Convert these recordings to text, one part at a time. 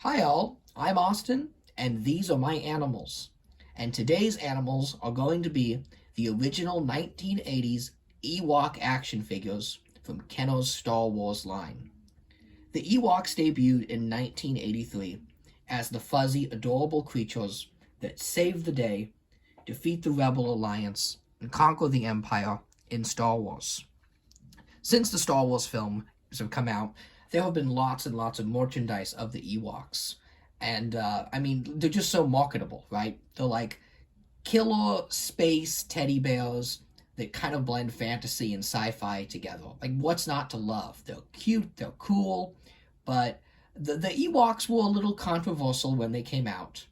Hi all, I'm Austin, and these are my animals. And today's animals are going to be the original 1980s Ewok action figures from Kenner's Star Wars line. The Ewoks debuted in 1983 as the fuzzy, adorable creatures that save the day, defeat the Rebel Alliance, and conquer the Empire in Star Wars. Since the Star Wars films have come out, there have been lots and lots of merchandise of the Ewoks. And, they're just so marketable, right? They're like killer space teddy bears that kind of blend fantasy and sci-fi together. Like, what's not to love? They're cute, they're cool, but the Ewoks were a little controversial when they came out.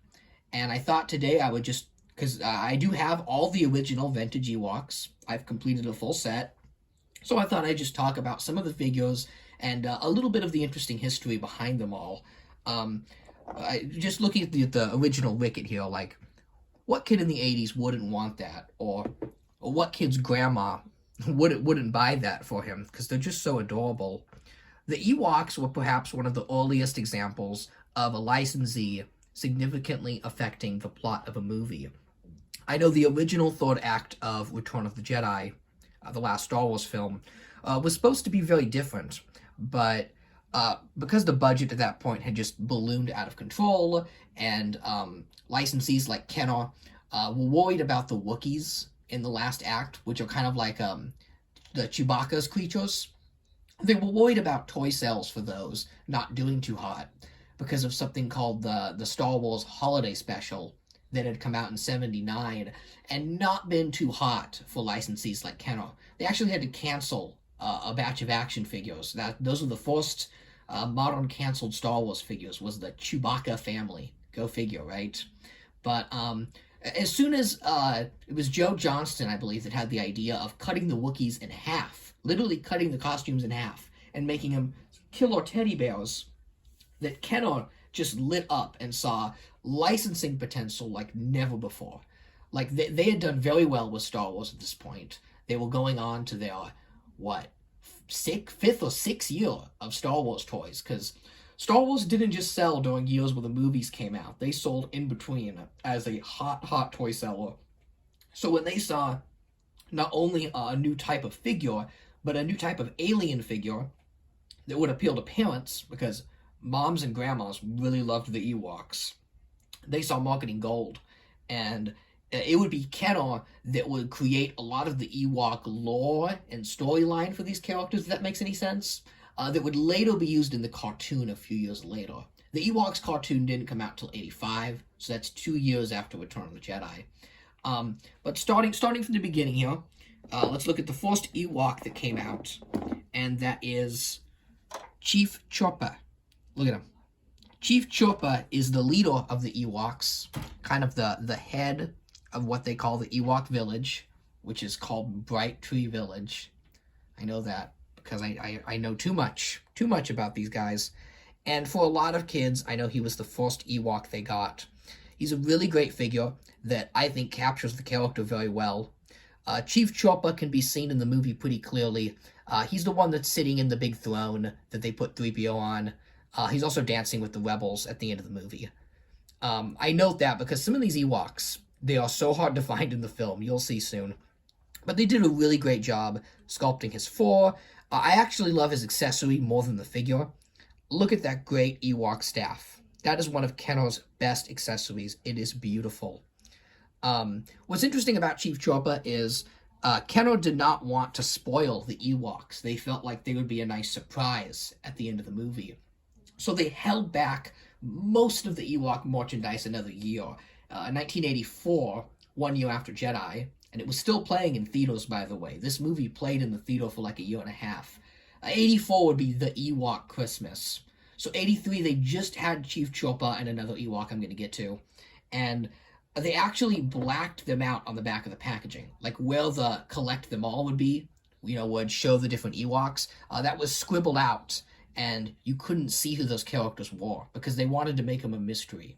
And I thought today I would just, because I do have all the original vintage Ewoks. I've completed a full set. So I thought I'd just talk about some of the figures and a little bit of the interesting history behind them all. Um, just looking at the original Wicked here, like, what kid in the 80s wouldn't want that? Or what kid's grandma wouldn't buy that for him? Because they're just so adorable. The Ewoks were perhaps one of the earliest examples of a licensee significantly affecting the plot of a movie. I know the original third act of Return of the Jedi, the last Star Wars film, was supposed to be very different, but because the budget at that point had just ballooned out of control, and licensees like Kenner were worried about the Wookiees in the last act, which are kind of like the Chewbacca's creatures. They were worried about toy sales for those not doing too hot because of something called the Star Wars Holiday Special that had come out in '79 and not been too hot for licensees like Kenner. They actually had to cancel a batch of action figures. Those were the first modern canceled Star Wars figures, was the Chewbacca family. Go figure, right? But as soon as it was Joe Johnston, I believe, that had the idea of cutting the Wookiees in half, literally cutting the costumes in half and making them killer teddy bears, that Kenner just lit up and saw licensing potential like never before. Like, they had done very well with Star Wars at this point. They were going on to their, what, fifth or sixth year of Star Wars toys, because Star Wars didn't just sell during years where the movies came out. They sold in between as a hot toy seller. So when they saw not only a new type of figure, but a new type of alien figure that would appeal to parents, because moms and grandmas really loved the Ewoks, they saw marketing gold. And it would be Kenner that would create a lot of the Ewok lore and storyline for these characters, if that makes any sense, that would later be used in the cartoon a few years later. The Ewoks cartoon didn't come out till '85, so that's 2 years after Return of the Jedi. But starting from the beginning here, let's look at the first Ewok that came out, and that is Chief Chopper. Look at him. Chief Chopper is the leader of the Ewoks, kind of the head of what they call the Ewok village, which is called Bright Tree Village. I know that because I know too much about these guys. And for a lot of kids, I know he was the first Ewok they got. He's a really great figure that I think captures the character very well. Chief Chopper can be seen in the movie pretty clearly. He's the one that's sitting in the big throne that they put 3PO on. He's also dancing with the rebels at the end of the movie. I note that because some of these Ewoks, they are so hard to find in the film. You'll see soon. But they did a really great job sculpting his fur. I actually love his accessory more than the figure. Look at that great Ewok staff. That is one of Kenner's best accessories. It is beautiful. What's interesting about Chief Chopper is Kenner did not want to spoil the Ewoks. They felt like they would be a nice surprise at the end of the movie. So they held back most of the Ewok merchandise another year. 1984, 1 year after Jedi, and it was still playing in theaters, by the way. This movie played in the theater for like a year and a half. 84 would be the Ewok Christmas. So 83, they just had Chief Chopper and another Ewok I'm going to get to. And they actually blacked them out on the back of the packaging. Like where the collect them all would be, would show the different Ewoks. That was scribbled out, and you couldn't see who those characters were because they wanted to make them a mystery.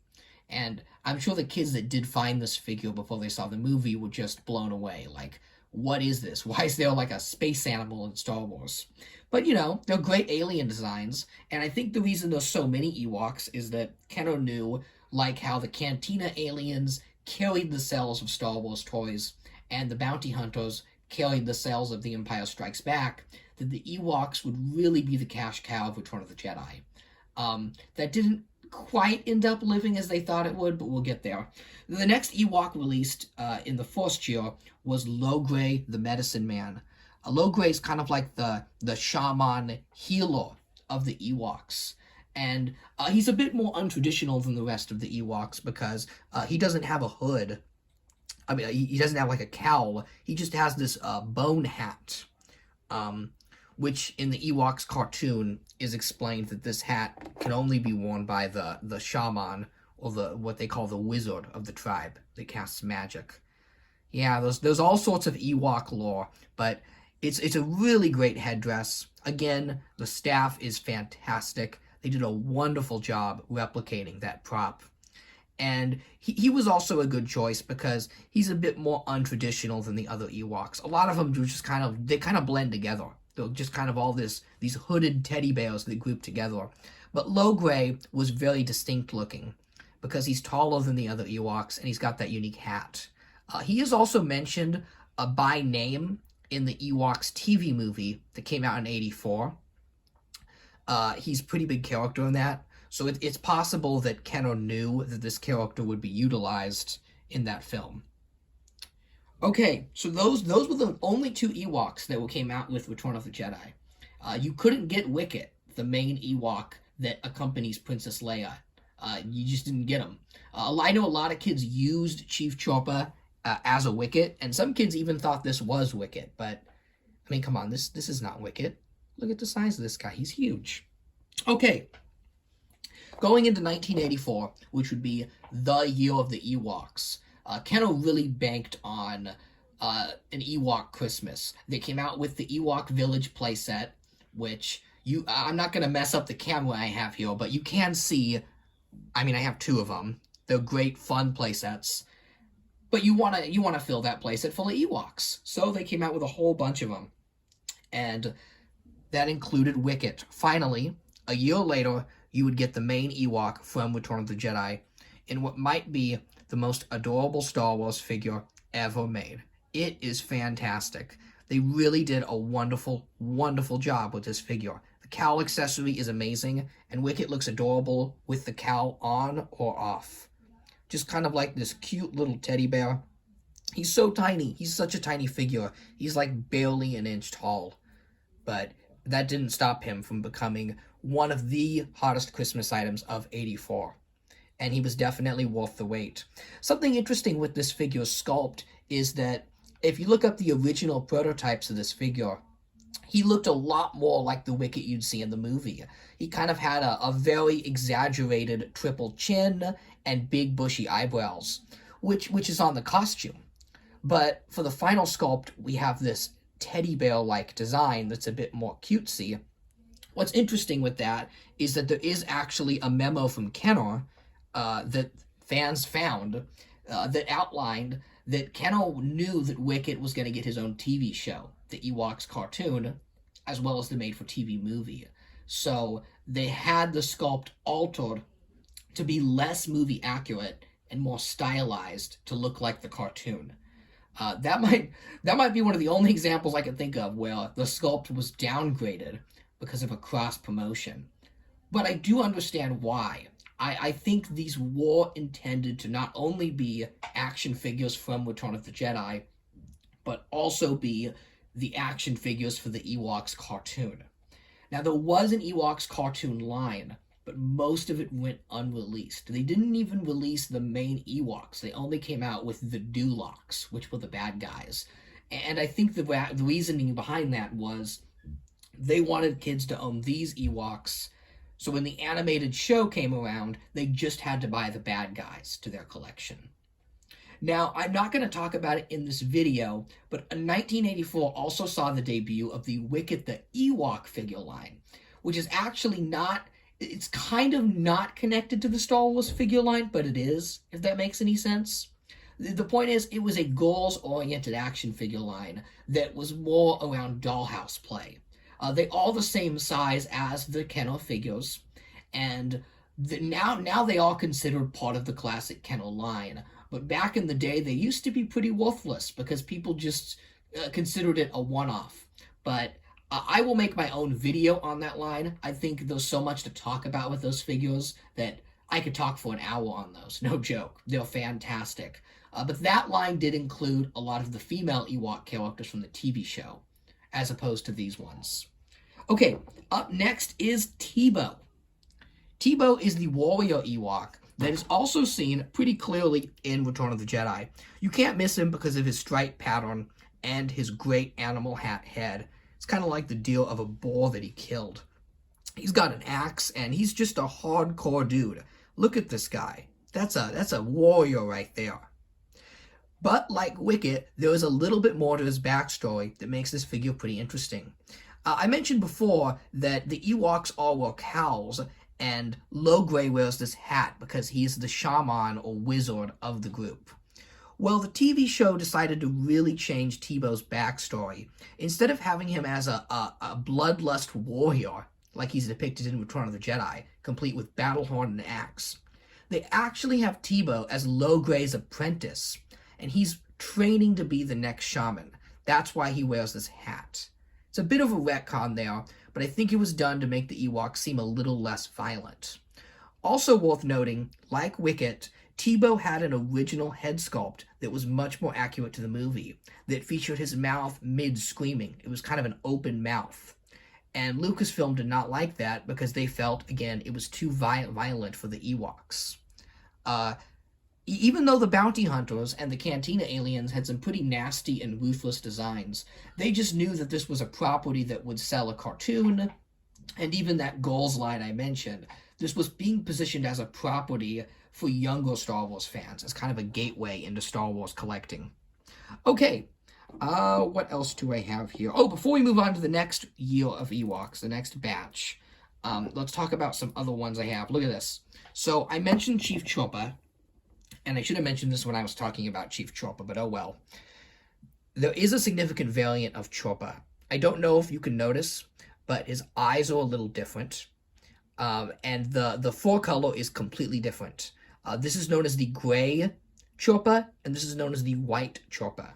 And I'm sure the kids that did find this figure before they saw the movie were just blown away. Like, what is this? Why is there like a space animal in Star Wars? But you know, they're great alien designs, and I think the reason there's so many Ewoks is that Kenner knew, like how the Cantina aliens carried the cells of Star Wars toys, and the bounty hunters carried the cells of The Empire Strikes Back, that the Ewoks would really be the cash cow of Return of the Jedi. That didn't quite end up living as they thought it would, but we'll get there. The next Ewok released in the first year was Logray the Medicine Man. Logray is kind of like the shaman healer of the Ewoks. And he's a bit more untraditional than the rest of the Ewoks because he doesn't have a hood. I mean, he doesn't have like a cowl. He just has this bone hat, which in the Ewoks cartoon is explained that this hat can only be worn by the shaman, or what they call the wizard of the tribe that casts magic. Yeah, there's all sorts of Ewok lore, but it's a really great headdress. Again, the staff is fantastic. They did a wonderful job replicating that prop. And he was also a good choice because he's a bit more untraditional than the other Ewoks. A lot of them do just they kind of blend together. They're just kind of all these hooded teddy bears that group together. But Logray was very distinct looking because he's taller than the other Ewoks and he's got that unique hat. He is also mentioned by name in the Ewoks TV movie that came out in '84. He's a pretty big character in that. So it's possible that Kenner knew that this character would be utilized in that film. Okay, so those were the only two Ewoks that came out with Return of the Jedi. You couldn't get Wicket, the main Ewok that accompanies Princess Leia. You just didn't get him. I know a lot of kids used Chief Choppa as a Wicket, and some kids even thought this was Wicket, but, I mean, come on, this is not Wicket. Look at the size of this guy. He's huge. Okay. Going into 1984, which would be the year of the Ewoks, Kenner really banked on an Ewok Christmas. They came out with the Ewok Village playset, which I'm not going to mess up the camera I have here, but you can see, I mean, I have two of them. They're great, fun playsets. But you want to fill that playset full of Ewoks. So they came out with a whole bunch of them. And that included Wicket. Finally, a year later, you would get the main Ewok from Return of the Jedi in what might be the most adorable Star Wars figure ever made. It is fantastic. They really did a wonderful, wonderful job with this figure. The cowl accessory is amazing, and Wicket looks adorable with the cowl on or off. Just kind of like this cute little teddy bear. He's so tiny. He's such a tiny figure. He's like barely an inch tall. But that didn't stop him from becoming one of the hottest Christmas items of '84. And he was definitely worth the wait. Something interesting with this figure's sculpt is that if you look up the original prototypes of this figure, he looked a lot more like the Wicket you'd see in the movie. He kind of had a very exaggerated triple chin and big bushy eyebrows, which is on the costume. But for the final sculpt, we have this teddy bear-like design that's a bit more cutesy. What's interesting with that is that there is actually a memo from Kenner that fans found that outlined that Kenner knew that Wicket was going to get his own TV show, the Ewoks cartoon, as well as the made-for-TV movie. So they had the sculpt altered to be less movie accurate and more stylized to look like the cartoon. That might be one of the only examples I can think of where the sculpt was downgraded because of a cross-promotion. But I do understand why. I think these were intended to not only be action figures from Return of the Jedi, but also be the action figures for the Ewoks cartoon. Now, there was an Ewoks cartoon line, but most of it went unreleased. They didn't even release the main Ewoks. They only came out with the Duloks, which were the bad guys. And I think the reasoning behind that was they wanted kids to own these Ewoks, so when the animated show came around, they just had to buy the bad guys to their collection. Now, I'm not going to talk about it in this video, but 1984 also saw the debut of the Wicket the Ewok figure line, which is actually not, it's kind of not connected to the Star Wars figure line, but it is, if that makes any sense. The point is, it was a goals-oriented action figure line that was more around dollhouse play. They all the same size as the Kenner figures, and now they are considered part of the classic Kenner line. But back in the day, they used to be pretty worthless because people just considered it a one-off. But I will make my own video on that line. I think there's so much to talk about with those figures that I could talk for an hour on those. No joke. They're fantastic. But that line did include a lot of the female Ewok characters from the TV show, as opposed to these ones. Okay, up next is Teebo. Teebo is the warrior Ewok that is also seen pretty clearly in Return of the Jedi. You can't miss him because of his stripe pattern and his great animal hat head. It's kind of like the deal of a boar that he killed. He's got an axe, and he's just a hardcore dude. Look at this guy. That's a warrior right there. But like Wicket, there is a little bit more to his backstory that makes this figure pretty interesting. I mentioned before that the Ewoks all wear cowls, and Logray wears this hat because he's the shaman or wizard of the group. Well, the TV show decided to really change Teebo's backstory. Instead of having him as a bloodlust warrior, like he's depicted in Return of the Jedi, complete with battle horn and axe, they actually have Teebo as Logray's apprentice, and he's training to be the next shaman. That's why he wears this hat. It's a bit of a retcon there, but I think it was done to make the Ewoks seem a little less violent. Also worth noting, like Wicket, Teebo had an original head sculpt that was much more accurate to the movie, that featured his mouth mid-screaming. It was kind of an open mouth. And Lucasfilm did not like that because they felt, again, it was too violent for the Ewoks. Even though the bounty hunters and the Cantina aliens had some pretty nasty and ruthless designs, they just knew that this was a property that would sell a cartoon, and even that goals line I mentioned, this was being positioned as a property for younger Star Wars fans, as kind of a gateway into Star Wars collecting. Okay, what else do I have here? Oh, before we move on to the next year of Ewoks, the next batch, let's talk about some other ones I have. Look at this. So I mentioned Chief Chopper, and I should have mentioned this when I was talking about Chief Chopper, but oh well. There is a significant variant of Chopper. I don't know if you can notice, but his eyes are a little different, and the fur color is completely different. This is known as the gray Chopper, and this is known as the white Chopper.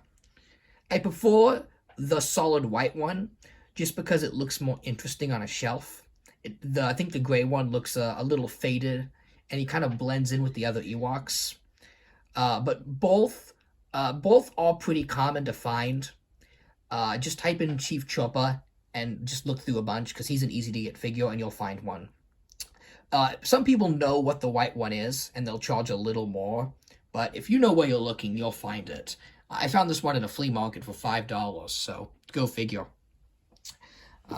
I prefer the solid white one, just because it looks more interesting on a shelf. I think the gray one looks a little faded, and he kind of blends in with the other Ewoks. But both are pretty common to find. Just type in Chief Chopper and just look through a bunch, because he's an easy-to-get figure, and you'll find one. Some people know what the white one is, and they'll charge a little more. But if you know where you're looking, you'll find it. I found this one in a flea market for $5, so go figure.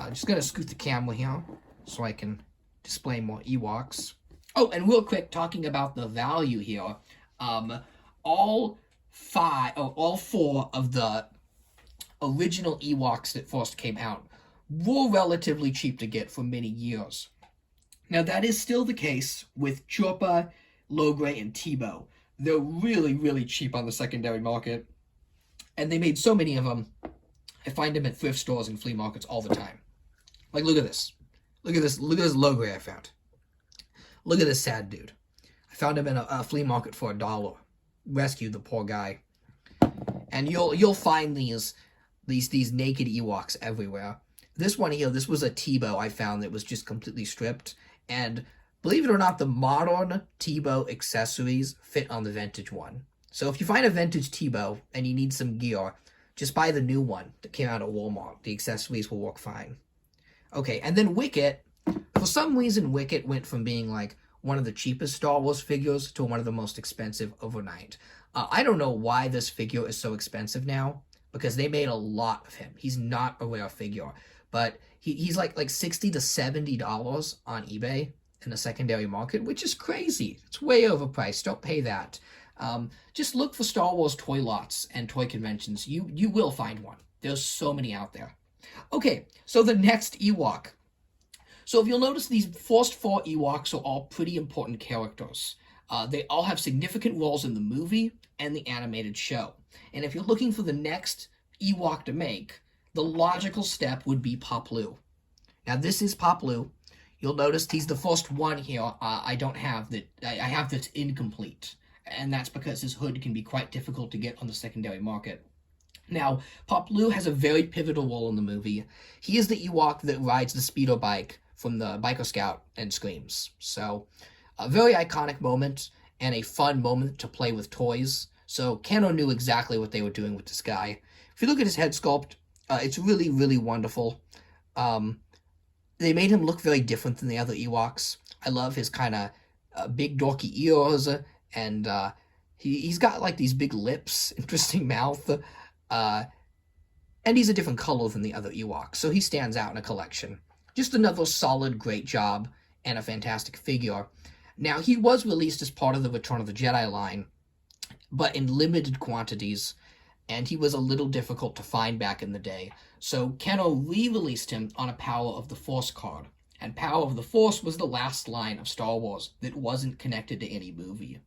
Just going to scoot the camera here so I can display more Ewoks. Oh, and real quick, talking about the value here. All four of the original Ewoks that first came out were relatively cheap to get for many years. Now, that is still the case with Chopper, Logray, and Teebo. They're really, really cheap on the secondary market, and they made so many of them. I find them at thrift stores and flea markets all the time. Like, look at this. Look at this Logray I found. Look at this sad dude. I found him in a flea market for $1. Rescued the poor guy. And you'll find these naked Ewoks everywhere. This one here, this was a Teebo I found that was just completely stripped. And believe it or not, the modern Teebo accessories fit on the vintage one. So if you find a vintage Teebo and you need some gear, just buy the new one that came out at Walmart. The accessories will work fine. Okay, and then Wicket. For some reason, Wicket went from being like one of the cheapest Star Wars figures to one of the most expensive overnight. I don't know why this figure is so expensive now, because they made a lot of him. He's not a rare figure, but he's like $60 to $70 on eBay in the secondary market, which is crazy. It's way overpriced. Don't pay that. Just look for Star Wars toy lots and toy conventions. You will find one. There's so many out there. Okay, so the next Ewok. So if you'll notice, these first four Ewoks are all pretty important characters. They all have significant roles in the movie and the animated show. And if you're looking for the next Ewok to make, the logical step would be Poplu. Now, this is Poplu. You'll notice he's the first one here I don't have that. I have that's incomplete. And that's because his hood can be quite difficult to get on the secondary market. Now, Poplu has a very pivotal role in the movie. He is the Ewok that rides the speeder bike from the Biker Scout and screams. So, a very iconic moment and a fun moment to play with toys. So, Kenner knew exactly what they were doing with this guy. If you look at his head sculpt, it's really, really wonderful. They made him look very different than the other Ewoks. I love his kind of big dorky ears, and he's got like these big lips, interesting mouth, and he's a different color than the other Ewoks, so he stands out in a collection. Just another solid, great job, and a fantastic figure. Now, he was released as part of the Return of the Jedi line, but in limited quantities, and he was a little difficult to find back in the day. So Kenner re-released him on a Power of the Force card, and Power of the Force was the last line of Star Wars that wasn't connected to any movie.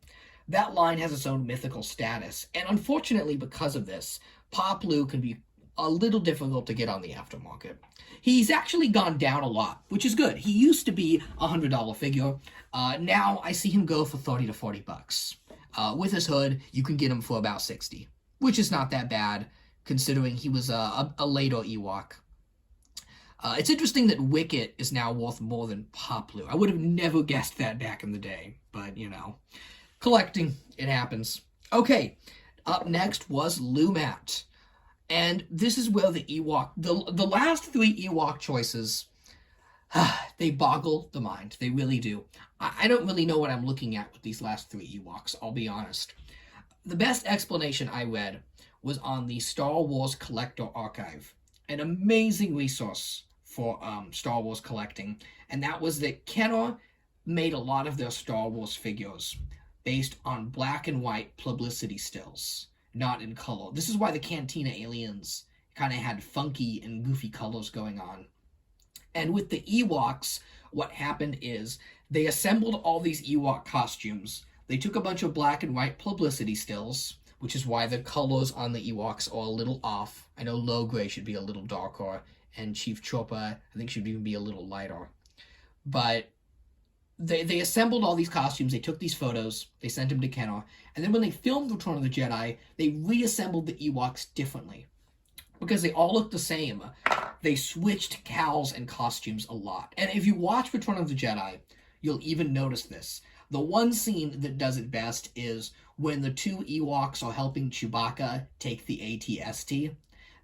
That line has its own mythical status, and unfortunately because of this, Poplu can be a little difficult to get on the aftermarket. He's actually gone down a lot, which is good. He used to be a $100 figure. Now I see him go for 30 to 40 bucks. With his hood, you can get him for about 60, which is not that bad, considering he was a later Ewok. It's interesting that Wicked is now worth more than Poplu. I would have never guessed that back in the day, but, you know, collecting, it happens. Okay, up next was Lumat. And this is where the Ewok, the last three Ewok choices, they boggle the mind. They really do. I don't really know what I'm looking at with these last three Ewoks, I'll be honest. The best explanation I read was on the Star Wars Collector Archive, an amazing resource for Star Wars collecting, and that was that Kenner made a lot of their Star Wars figures based on black and white publicity stills, not in color. This is why the Cantina aliens kind of had funky and goofy colors going on. And with the Ewoks, what happened is they assembled all these Ewok costumes. They took a bunch of black and white publicity stills, which is why the colors on the Ewoks are a little off. I know Low Gray should be a little darker, and Chief Choppa, I think, should even be a little lighter. But they assembled all these costumes, they took these photos, they sent them to Kenner, and then when they filmed Return of the Jedi, they reassembled the Ewoks differently. Because they all look the same, they switched cowls and costumes a lot. And if you watch Return of the Jedi, you'll even notice this. The one scene that does it best is when the two Ewoks are helping Chewbacca take the AT-ST.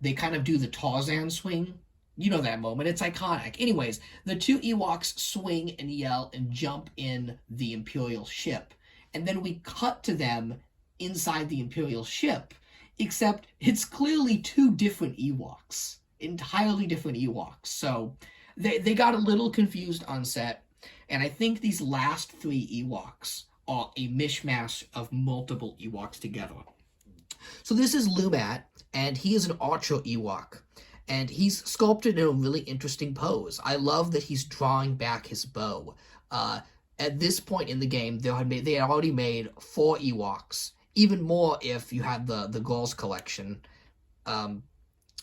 They kind of do the Tarzan swing. You know that moment. It's iconic. Anyways, the two Ewoks swing and yell and jump in the Imperial ship. And then we cut to them inside the Imperial ship, except it's clearly two different Ewoks. Entirely different Ewoks. So they got a little confused on set. And I think these last three Ewoks are a mishmash of multiple Ewoks together. So this is Lumat, and he is an archer Ewok. And he's sculpted in a really interesting pose. I love that he's drawing back his bow. At this point in the game, they had already made 4 Ewoks. Even more if you had the Girls collection.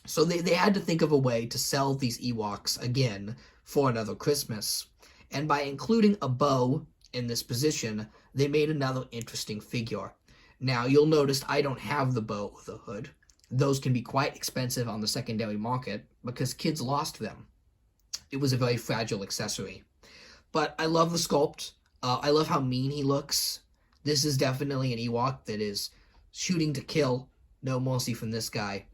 So they had to think of a way to sell these Ewoks again for another Christmas. And by including a bow in this position, they made another interesting figure. Now, you'll notice I don't have the bow with the hood. Those can be quite expensive on the secondary market because kids lost them. It was a very fragile accessory. But I love the sculpt. I love how mean he looks. This is definitely an Ewok that is shooting to kill. No mercy from this guy.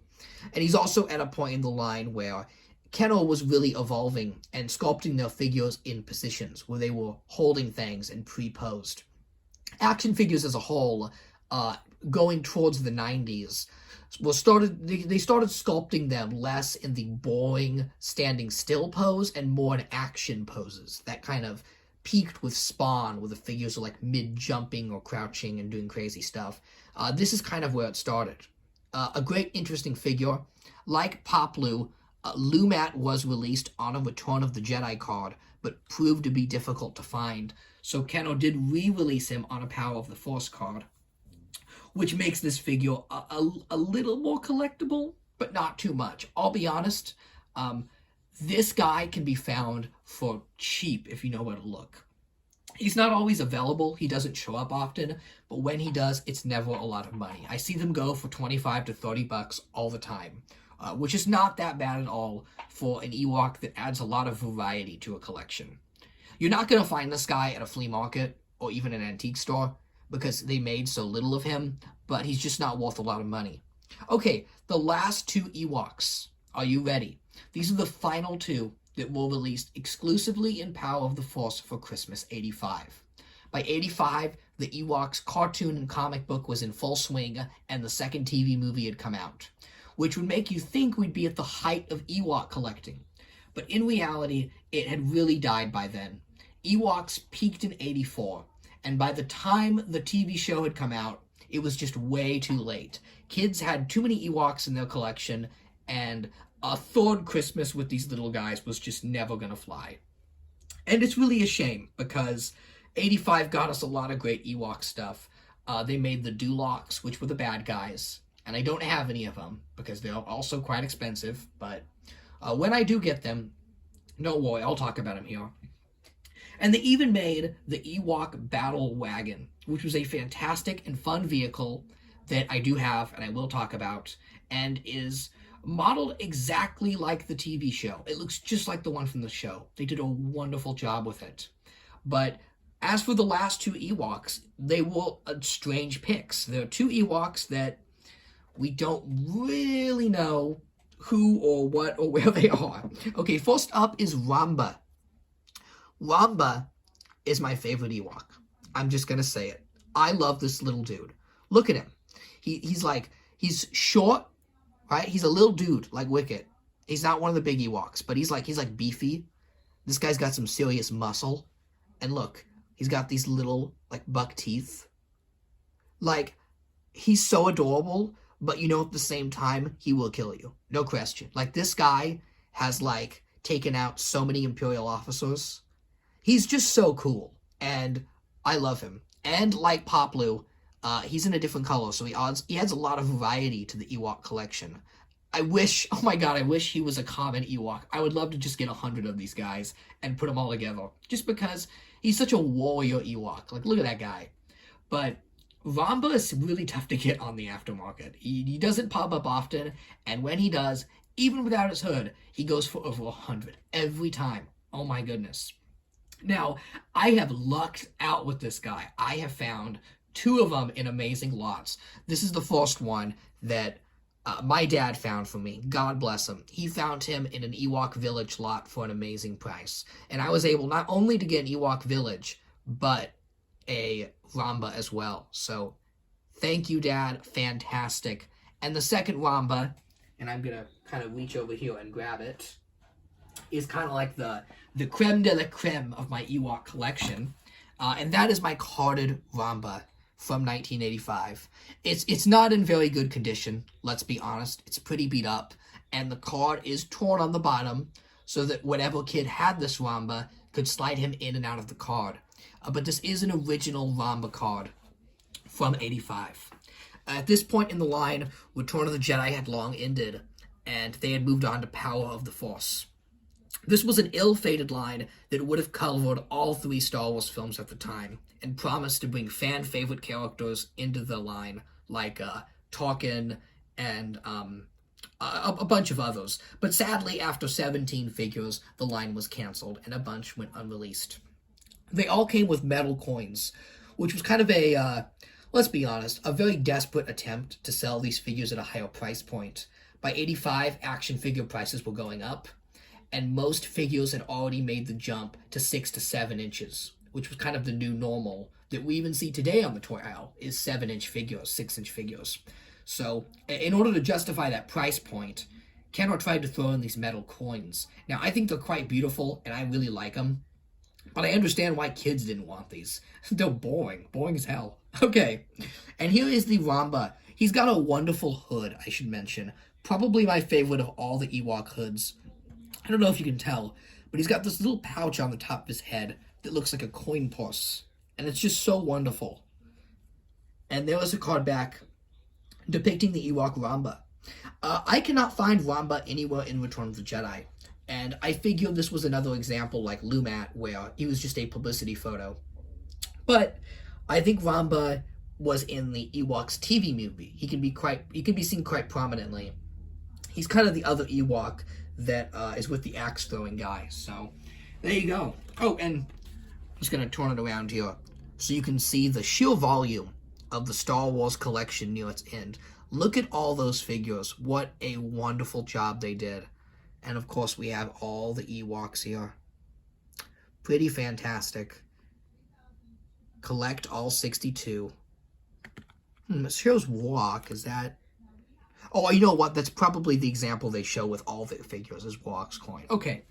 And he's also at a point in the line where Kenner was really evolving and sculpting their figures in positions where they were holding things and pre-posed. Action figures as a whole, going towards the 90s, they started sculpting them less in the boring standing still pose and more in action poses that kind of peaked with Spawn, where the figures are like mid-jumping or crouching and doing crazy stuff. This is kind of where it started. A great, interesting figure. Like Poplu, Lumat was released on a Return of the Jedi card, but proved to be difficult to find. So Kenner did re-release him on a Power of the Force card, which makes this figure a little more collectible, but not too much. I'll be honest, this guy can be found for cheap if you know where to look. He's not always available, he doesn't show up often, but when he does, it's never a lot of money. I see them go for 25 to 30 bucks all the time, which is not that bad at all for an Ewok that adds a lot of variety to a collection. You're not going to find this guy at a flea market or even an antique store because they made so little of him, but he's just not worth a lot of money. Okay, the last two Ewoks. Are you ready? These are the final two that were released exclusively in Power of the Force for Christmas '85. By '85, the Ewoks cartoon and comic book was in full swing, and the second TV movie had come out, which would make you think we'd be at the height of Ewok collecting. But in reality, it had really died by then. Ewoks peaked in '84, and by the time the TV show had come out, it was just way too late. Kids had too many Ewoks in their collection, and a third Christmas with these little guys was just never gonna fly. And it's really a shame, because '85 got us a lot of great Ewok stuff. They made the Duloks, which were the bad guys, and I don't have any of them, because they're also quite expensive, but when I do get them, don't worry, I'll talk about them here. And they even made the Ewok Battle Wagon, which was a fantastic and fun vehicle that I do have, and I will talk about, and is modeled exactly like the TV show. It looks just like the one from the show. They did a wonderful job with it. But as for the last two Ewoks, they were strange picks. There are two Ewoks that we don't really know who or what or where they are. Okay, first up is Rhombus. Rhombus is my favorite Ewok. I'm just gonna say it. I love this little dude. Look at him. He's short, right? He's a little dude, like Wicked. He's not one of the big Ewoks, but he's like beefy. This guy's got some serious muscle. And look, he's got these little, like, buck teeth. Like, he's so adorable, but you know at the same time, he will kill you. No question. Like, this guy has, like, taken out so many Imperial officers. He's just so cool, and I love him. And like Poplu, he's in a different color, so he adds a lot of variety to the Ewok collection. I wish he was a common Ewok. I would love to just get 100 of these guys and put them all together, just because he's such a warrior Ewok. Like, look at that guy. But Rhombus is really tough to get on the aftermarket. He doesn't pop up often, and when he does, even without his hood, he goes for over 100 every time. Oh my goodness. Now, I have lucked out with this guy. I have found two of them in amazing lots. This is the first one that my dad found for me. God bless him. He found him in an Ewok Village lot for an amazing price. And I was able not only to get an Ewok Village, but a Rhombus as well. So, thank you, Dad. Fantastic. And the second Rhombus, and I'm going to kind of reach over here and grab it, is kind of like the creme de la creme of my Ewok collection. And that is my carded Rhombus from 1985. It's not in very good condition, let's be honest. It's pretty beat up, and the card is torn on the bottom so that whatever kid had this Rhombus could slide him in and out of the card. But this is an original Rhombus card from '85. At this point in the line, Return of the Jedi had long ended, and they had moved on to Power of the Force. This was an ill-fated line that would have covered all three Star Wars films at the time, and promised to bring fan-favorite characters into the line, like Tarkin and a bunch of others. But sadly, after 17 figures, the line was canceled, and a bunch went unreleased. They all came with metal coins, which was kind of a, let's be honest, a very desperate attempt to sell these figures at a higher price point. By '85, action figure prices were going up, and most figures had already made the jump to 6 to 7 inches, which was kind of the new normal that we even see today on the toy aisle, is 7-inch figures, 6-inch figures. So, in order to justify that price point, Kenner tried to throw in these metal coins. Now, I think they're quite beautiful, and I really like them, but I understand why kids didn't want these. They're boring as hell. Okay, and here is the Rhombus. He's got a wonderful hood, I should mention. Probably my favorite of all the Ewok hoods. I don't know if you can tell, but he's got this little pouch on the top of his head that looks like a coin purse, and it's just so wonderful. And there was a card back depicting the Ewok Ramba. I cannot find Ramba anywhere in Return of the Jedi, and I figured this was another example like Lumat, where he was just a publicity photo. But I think Ramba was in the Ewoks TV movie. He can be seen quite prominently. He's kind of the other Ewok that is with the axe throwing guy. So there you go. Oh, and I'm just gonna turn it around here so you can see the sheer volume of the Star Wars collection near its end. Look at all those figures. What a wonderful job they did. And of course we have all the Ewoks here. Pretty fantastic. Collect all 62. It shows Walk. Is that... Oh, you know what? That's probably the example they show with all the figures is Walk's coin. Okay.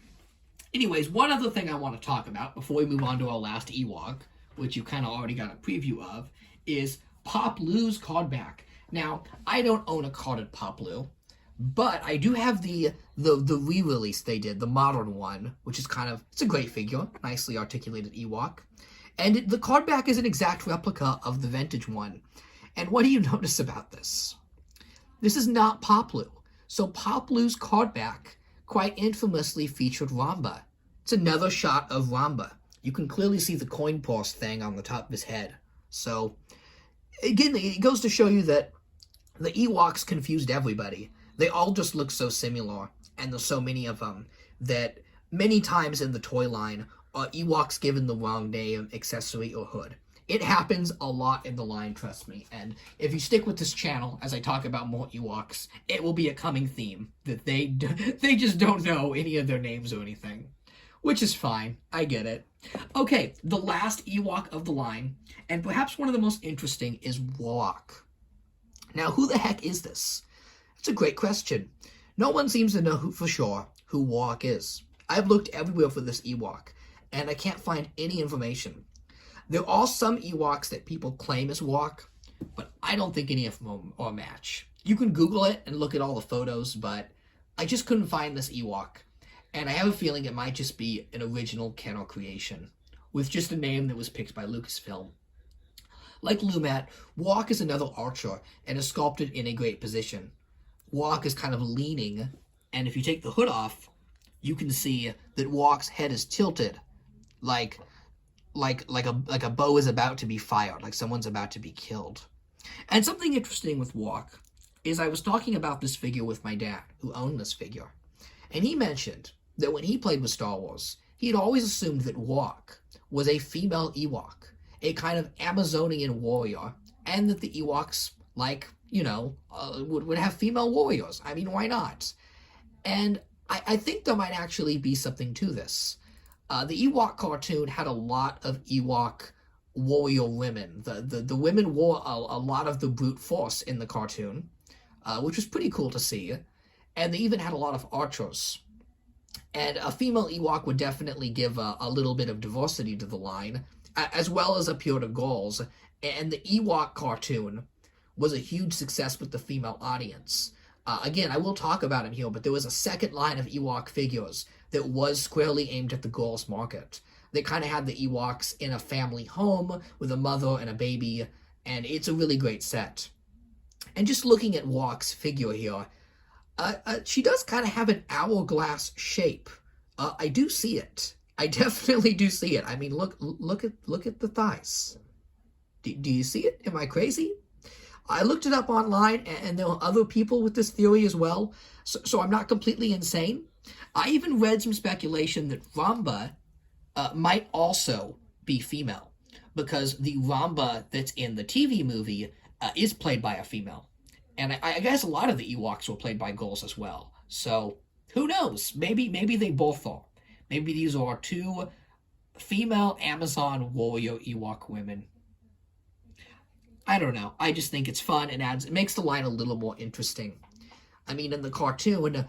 Anyways, one other thing I want to talk about before we move on to our last Ewok, which you kind of already got a preview of, is Poplu's card back. Now, I don't own a carded Poplu, but I do have the re-release they did, the modern one, which is it's a great figure, nicely articulated Ewok. And the card back is an exact replica of the vintage one. And what do you notice about this? This is not Poplu. So Poplu's card back quite infamously featured Ramba. It's another shot of Ramba. You can clearly see the coin purse thing on the top of his head. So, again, it goes to show you that the Ewoks confused everybody. They all just look so similar, and there's so many of them, that many times in the toy line, Ewoks given the wrong name, accessory, or hood. It happens a lot in the line, trust me. And if you stick with this channel, as I talk about more Ewoks, it will be a coming theme, that they just don't know any of their names or anything. Which is fine, I get it. Okay, the last Ewok of the line, and perhaps one of the most interesting, is Ewok. Now, who the heck is this? It's a great question. No one seems to know for sure who Ewok is. I've looked everywhere for this Ewok, and I can't find any information. There are some Ewoks that people claim as Ewok, but I don't think any of them are a match. You can Google it and look at all the photos, but I just couldn't find this Ewok. And I have a feeling it might just be an original Kenner creation, with just a name that was picked by Lucasfilm. Like Lumat, Ewok is another archer and is sculpted in a great position. Ewok is kind of leaning, and if you take the hood off, you can see that Ewok's head is tilted, like a bow is about to be fired, like someone's about to be killed. And something interesting with Ewok is I was talking about this figure with my dad, who owned this figure, and he mentioned that when he played with Star Wars, he had always assumed that Ewok was a female Ewok, a kind of Amazonian warrior, and that the Ewoks, would have female warriors. I mean, why not? And I think there might actually be something to this. The Ewok cartoon had a lot of Ewok warrior women. The women wore a lot of the brute force in the cartoon, which was pretty cool to see. And they even had a lot of archers. And a female Ewok would definitely give a little bit of diversity to the line, as well as appeal to girls. And the Ewok cartoon was a huge success with the female audience. Again, I will talk about it here, but there was a second line of Ewok figures that was squarely aimed at the girls' market. They kind of had the Ewoks in a family home with a mother and a baby, and it's a really great set. And just looking at Ewok's figure here, she does kind of have an hourglass shape. I do see it. I definitely do see it. I mean, look at the thighs. Do you see it? Am I crazy? I looked it up online, and there were other people with this theory as well, so I'm not completely insane. I even read some speculation that Ramba might also be female, because the Ramba that's in the TV movie is played by a female. And I guess a lot of the Ewoks were played by girls as well. So, who knows? Maybe they both are. Maybe these are two female Amazon warrior Ewok women. I don't know. I just think it's fun and it makes the line a little more interesting. I mean, in the cartoon,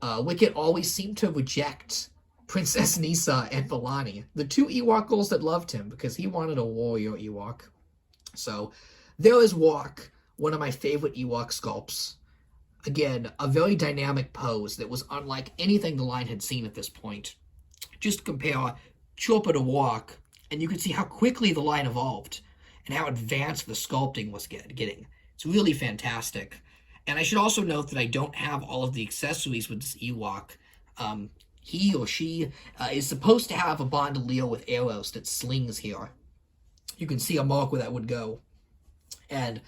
Wicked always seemed to reject Princess Nisa and Valani, the two Ewok girls that loved him, because he wanted a warrior Ewok. So, there is Ewok, one of my favorite Ewok sculpts. Again, a very dynamic pose that was unlike anything the line had seen at this point. Just compare Chopper to Walk, and you can see how quickly the line evolved and how advanced the sculpting was getting. It's really fantastic. And I should also note that I don't have all of the accessories with this Ewok. He or she is supposed to have a bandolier with arrows that slings here. You can see a mark where that would go. And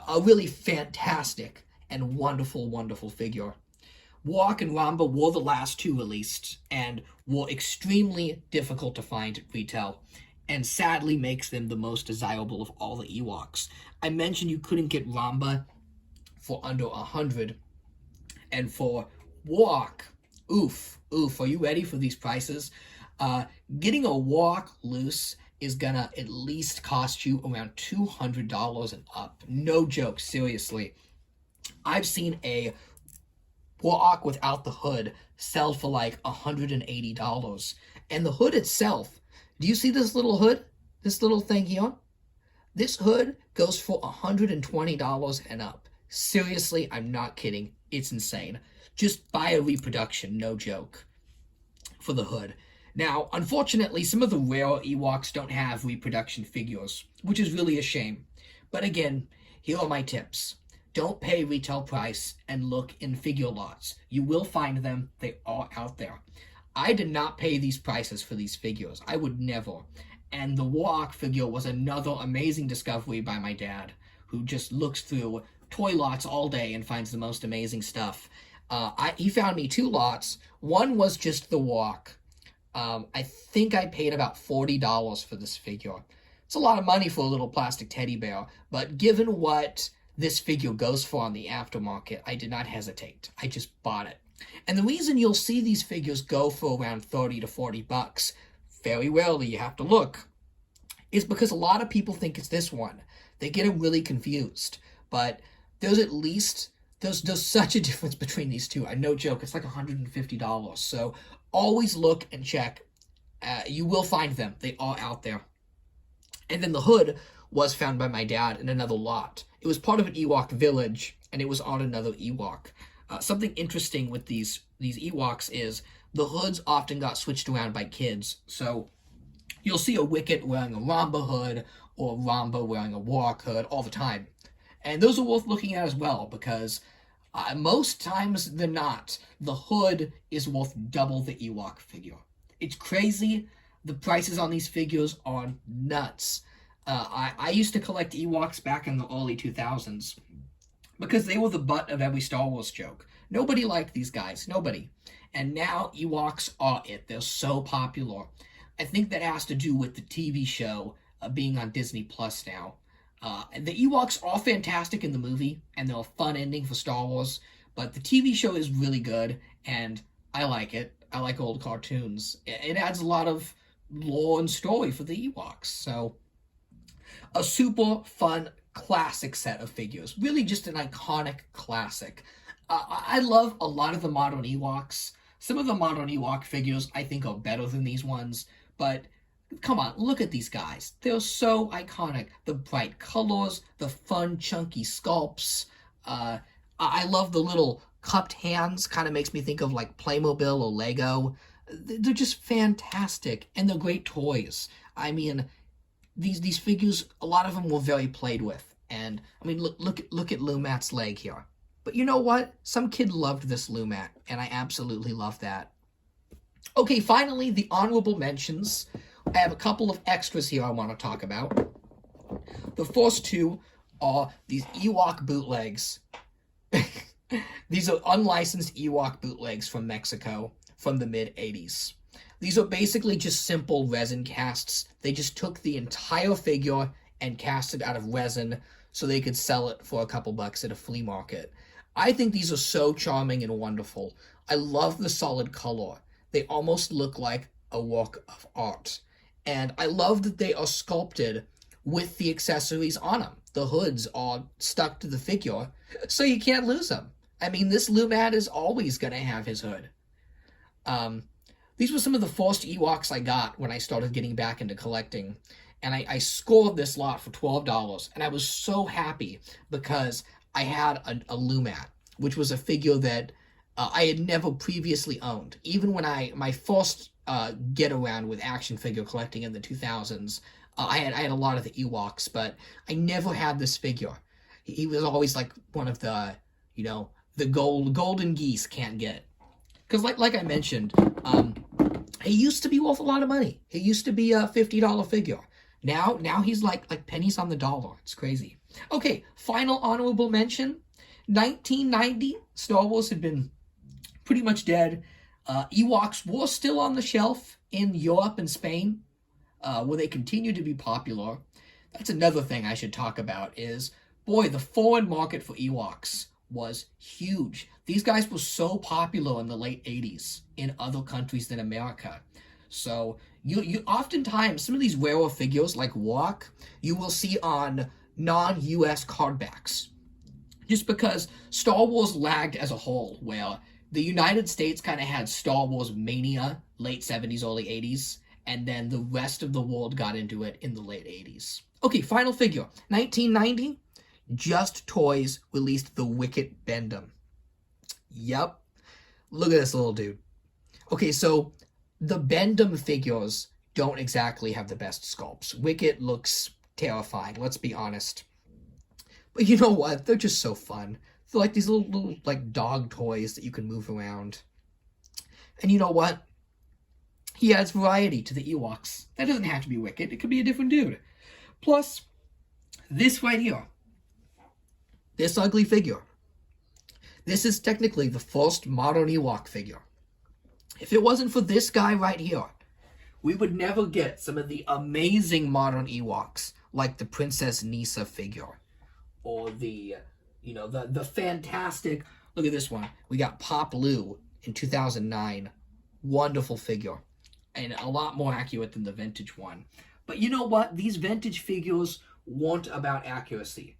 a really fantastic and wonderful, wonderful figure. Ewok and Rhombus were the last two released, and were extremely difficult to find at retail, and sadly makes them the most desirable of all the Ewoks. I mentioned you couldn't get Rhombus for under $100, and for Ewok, oof, are you ready for these prices? Getting a Ewok loose is gonna at least cost you around $200 and up. No joke, seriously. I've seen a Ewok without the hood sell for like $180. And the hood itself, do you see this little hood? This little thing here? This hood goes for $120 and up. Seriously, I'm not kidding. It's insane. Just buy a reproduction, no joke, for the hood. Now, unfortunately, some of the rare Ewoks don't have reproduction figures, which is really a shame. But again, here are my tips. Don't pay retail price and look in figure lots. You will find them. They are out there. I did not pay these prices for these figures. I would never. And the Ewok figure was another amazing discovery by my dad, who just looks through toy lots all day and finds the most amazing stuff. He found me two lots. One was just the Ewok. I think I paid about $40 for this figure. It's a lot of money for a little plastic teddy bear, but given what this figure goes for on the aftermarket, I did not hesitate. I just bought it. And the reason you'll see these figures go for around 30 to 40 bucks, very rarely you have to look, is because a lot of people think it's this one. They get it really confused. But there's at least, there's such a difference between these two. No joke, it's like $150. So always look and check. You will find them. They are out there. And then the hood was found by my dad in another lot. It was part of an Ewok village, and it was on another Ewok. Something interesting with these Ewoks is the hoods often got switched around by kids. So you'll see a Wicket wearing a Rhombus hood, or Rhombus wearing a Ewok hood all the time. And those are worth looking at as well, because most times than not, the hood is worth double the Ewok figure. It's crazy. The prices on these figures are nuts. I used to collect Ewoks back in the early 2000s because they were the butt of every Star Wars joke. Nobody liked these guys, nobody. And now Ewoks are it. They're so popular. I think that has to do with the TV show being on Disney Plus now. The Ewoks are fantastic in the movie, and they're a fun ending for Star Wars, but the TV show is really good, and I like it. I like old cartoons. It adds a lot of lore and story for the Ewoks, so a super fun classic set of figures. Really just an iconic classic. I love a lot of the modern Ewoks. Some of the modern Ewok figures I think are better than these ones, but come on, look at these guys. They're so iconic. The bright colors, the fun, chunky sculpts. I love the little cupped hands. Kind of makes me think of like Playmobil or Lego. They're just fantastic, and they're great toys. I mean, these figures, a lot of them were very played with. And, I mean, look at Lumat's leg here. But you know what? Some kid loved this Lumat, and I absolutely love that. Okay, finally, the honorable mentions. I have a couple of extras here I want to talk about. The first two are these Ewok bootlegs. These are unlicensed Ewok bootlegs from Mexico from the mid-'80s. These are basically just simple resin casts. They just took the entire figure and cast it out of resin so they could sell it for a couple bucks at a flea market. I think these are so charming and wonderful. I love the solid color. They almost look like a work of art. And I love that they are sculpted with the accessories on them. The hoods are stuck to the figure, so you can't lose them. I mean, this Lumat is always going to have his hood. These were some of the first Ewoks I got when I started getting back into collecting. And I scored this lot for $12. And I was so happy because I had a Lumat, which was a figure that I had never previously owned. Even when my first get around with action figure collecting in the 2000s. I had a lot of the Ewoks, but I never had this figure. He was always like one of the, you know, the golden geese can't get. Because like I mentioned, he used to be worth a lot of money. He used to be a $50 figure. Now he's like pennies on the dollar. It's crazy. Okay, final honorable mention. 1990, Star Wars had been pretty much dead. Ewoks were still on the shelf in Europe and Spain, where they continue to be popular. That's another thing I should talk about is, boy, the foreign market for Ewoks was huge. These guys were so popular in the late 80s in other countries than America. So you oftentimes, some of these rarer figures like Ewok, you will see on non-US cardbacks. Just because Star Wars lagged as a whole, where the United States kind of had Star Wars mania, late 70s, early 80s, and then the rest of the world got into it in the late 80s. Okay, final figure. 1990, Just Toys released the Wicked Bendham. Yep. Look at this little dude. Okay, so the Bendham figures don't exactly have the best sculpts. Wicked looks terrifying, let's be honest. But you know what? They're just so fun. They're like these little like dog toys that you can move around. And you know what? He adds variety to the Ewoks. That doesn't have to be Wicked. It could be a different dude. Plus, this right here. This ugly figure. This is technically the first modern Ewok figure. If it wasn't for this guy right here, we would never get some of the amazing modern Ewoks, like the Princess Nisa figure. Or the, you know, the fantastic, look at this one. We got Poplu in 2009. Wonderful figure. And a lot more accurate than the vintage one. But you know what? These vintage figures weren't about accuracy.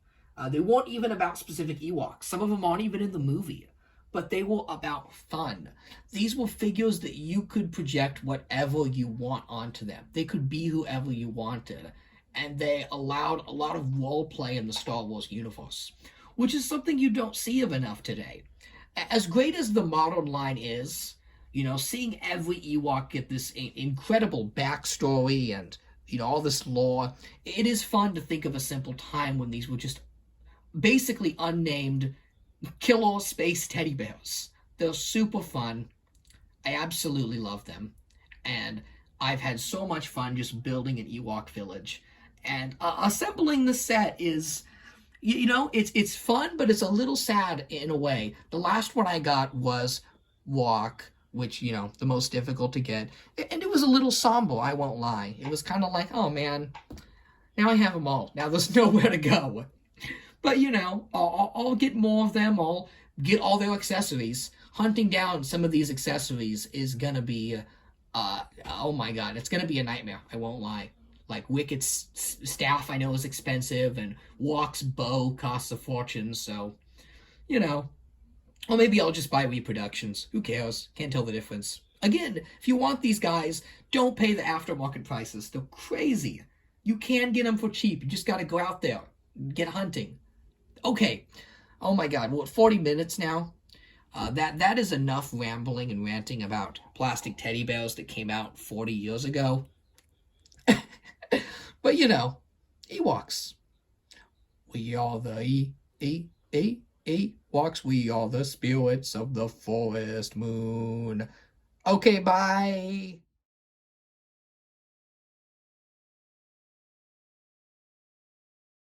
They weren't even about specific Ewoks. Some of them aren't even in the movie. But they were about fun. These were figures that you could project whatever you want onto them. They could be whoever you wanted. And they allowed a lot of role play in the Star Wars universe, which is something you don't see of enough today. As great as the modern line is, you know, seeing every Ewok get this incredible backstory and, you know, all this lore, it is fun to think of a simple time when these were just basically unnamed killer space teddy bears. They're super fun. I absolutely love them. And I've had so much fun just building an Ewok village. And assembling the set is, you know, it's fun, but it's a little sad in a way. The last one I got was Walk, which, you know, the most difficult to get. And it was a little somber, I won't lie. It was kind of like, oh man, now I have them all. Now there's nowhere to go. But, you know, I'll get more of them. I'll get all their accessories. Hunting down some of these accessories is going to be, oh my god, it's going to be a nightmare. I won't lie. Like, Wicked's staff I know is expensive, and Walk's bow costs a fortune, so, you know. Or maybe I'll just buy reproductions. Who cares? Can't tell the difference. Again, if you want these guys, don't pay the aftermarket prices. They're crazy. You can get them for cheap. You just got to go out there and get hunting. Okay. Oh my god, we're at 40 minutes now. That is enough rambling and ranting about plastic teddy bears that came out 40 years ago. But, you know, Ewoks. We are the Ewoks. We are the spirits of the forest moon. Okay, bye.